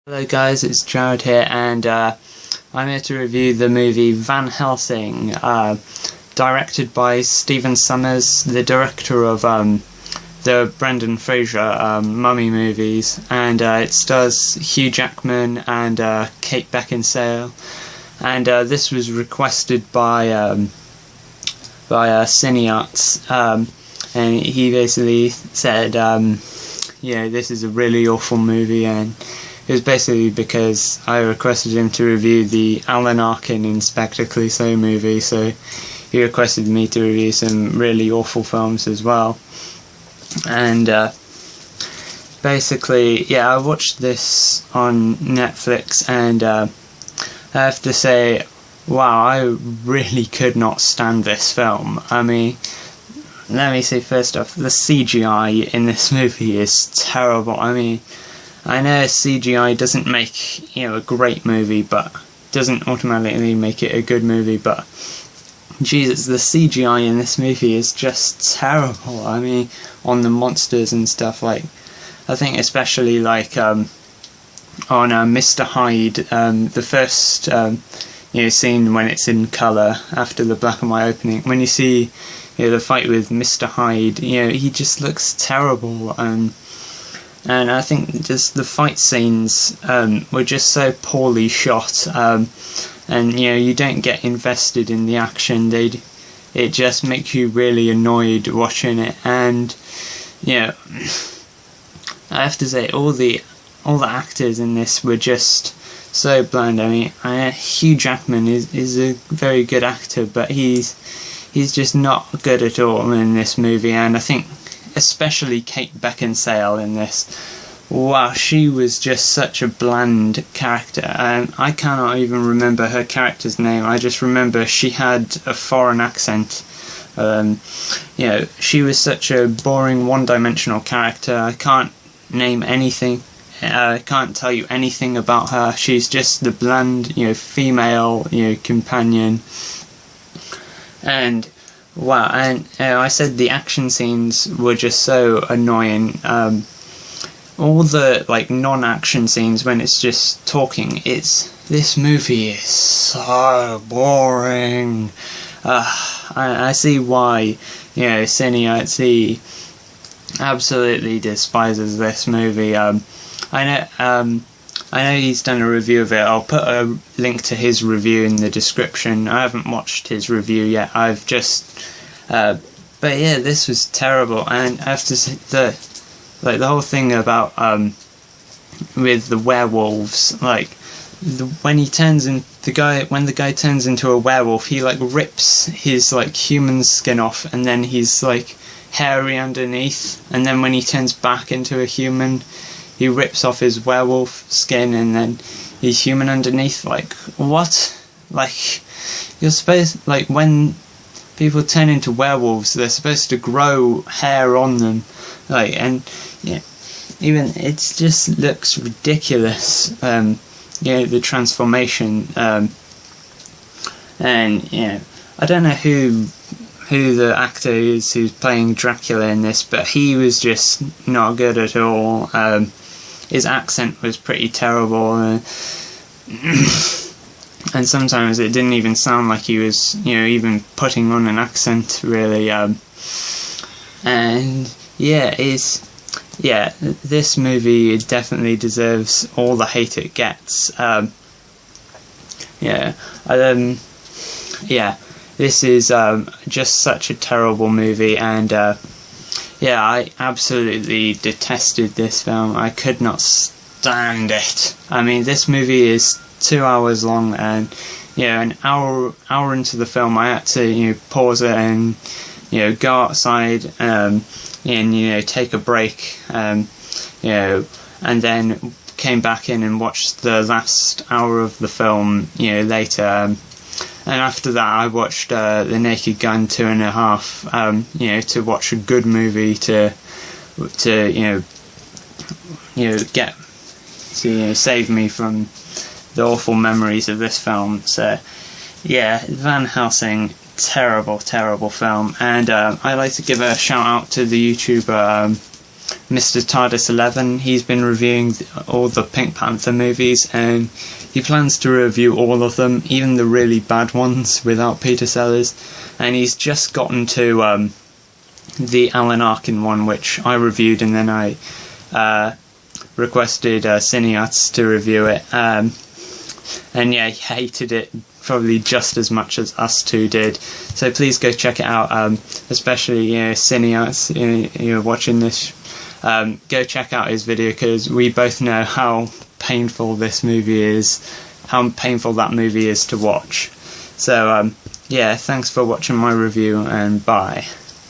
Hello guys, it's Jared here, and I'm here to review the movie Van Helsing, directed by Sommers, the director of the Brendan Fraser Mummy movies, and it stars Hugh Jackman and Kate Beckinsale, and this was requested by Cinearts, and he basically said, this is a really awful movie, and it was basically because I requested him to review the Alan Arkin Inspector Clouseau movie, so he requested me to review some really awful films as well. And basically, I watched this on Netflix, and I have to say, wow, I really could not stand this film. I mean, let me say first off, the CGI in this movie is terrible. I mean, I know CGI doesn't make, a great movie, but doesn't automatically make it a good movie, but Jesus, the CGI in this movie is just terrible. I mean, on the monsters and stuff, I think especially on Mr. Hyde, the first, scene when it's in colour after the black and white opening, when you see, the fight with Mr. Hyde, he just looks terrible, and I think just the fight scenes were just so poorly shot, and you don't get invested in the action. It just makes you really annoyed watching it, and I have to say all the actors in this were just so bland. I mean, Hugh Jackman is a very good actor, but he's just not good at all in this movie, and I think especially Kate Beckinsale in this. Wow, she was just such a bland character. I cannot even remember her character's name. I just remember she had a foreign accent. She was such a boring, one-dimensional character. I can't name anything. I can't tell you anything about her. She's just the bland, female, companion. And wow, and I said the action scenes were just so annoying. All the non-action scenes when it's just talking, this movie is so boring. I see why Cinearts, he absolutely despises this movie. I know he's done a review of it. I'll put a link to his review in the description. I haven't watched his review yet. I've just, but yeah, this was terrible. And I have to say the whole thing about with the werewolves, when the guy turns into a werewolf, he rips his human skin off, and then he's hairy underneath, and then when he turns back into a human, he rips off his werewolf skin, and then he's human underneath. What? You're supposed, when people turn into werewolves, they're supposed to grow hair on them, even it just looks ridiculous. The transformation, and I don't know who the actor is who's playing Dracula in this, but he was just not good at all. His accent was pretty terrible, and sometimes it didn't even sound like he was, even putting on an accent, really. This movie definitely deserves all the hate it gets. This is just such a terrible movie, and I absolutely detested this film. I could not stand it. I mean, this movie is 2 hours long, and an hour into the film, I had to pause it and go outside and take a break, and then came back in and watched the last hour of the film later. And after that, I watched The Naked Gun 2.5, to watch a good movie to save me from the awful memories of this film. So, Van Helsing, terrible film. And I'd like to give a shout out to the YouTuber Mr. TARDIS 11. He's been reviewing all the Pink Panther movies, and he plans to review all of them, even the really bad ones, without Peter Sellers. And he's just gotten to the Alan Arkin one, which I reviewed, and then I requested Cinearts to review it. And yeah, he hated it probably just as much as us two did. So please go check it out, especially Cinearts, you're watching this. Go check out his video, because we both know how painful this movie is, how painful that movie is to watch. So yeah, thanks for watching my review, and bye.